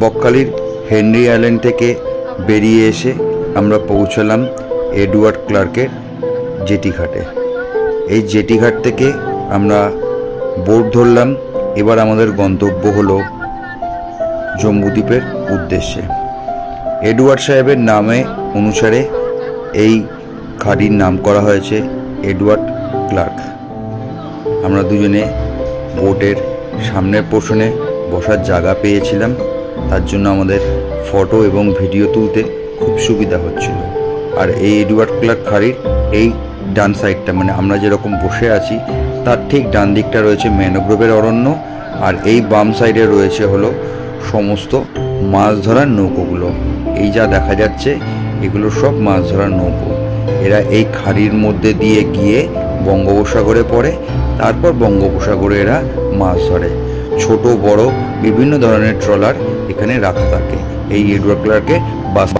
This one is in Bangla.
বকখালির হেনরি আইল্যান্ড থেকে বেরিয়ে এসে আমরা পৌঁছলাম এডওয়ার্ড ক্লার্কের জেটি ঘাটে। এই জেটি ঘাট থেকে আমরা বোট ধরলাম। এবার আমাদের গন্তব্য হলো জম্বুদ্বীপের উদ্দেশ্যে। এডওয়ার্ড সাহেবের নামে অনুসারে এই খাড়ির নাম করা হয়েছে এডওয়ার্ড ক্লার্ক। আমরা দুজনে বোটের সামনের পোর্শনে বসার জায়গা পেয়েছিলাম, তার জন্য আমাদের ফটো এবং ভিডিও তুলতে খুব সুবিধা হচ্ছিল। আর এই এডওয়ার্ড ক্লার্ক খাড়ির এই ডান সাইডটা, মানে আমরা যেরকম বসে আছি তার ঠিক ডান দিকটা রয়েছে ম্যানগ্রোভের অরণ্য, আর এই বাম সাইডে রয়েছে হলো সমস্ত মাছ ধরার নৌকোগুলো। এই যা দেখা যাচ্ছে এগুলো সব মাছ ধরার নৌকো। এরা এই খাড়ির মধ্যে দিয়ে গিয়ে বঙ্গোপসাগরে পড়ে, তারপর বঙ্গোপসাগরে এরা মাছ ধরে। ছোট বড় বিভিন্ন ধরনের ট্রলার এখানে রাখা থাকে। এই এডওয়ার্ড ক্লার্কে বাস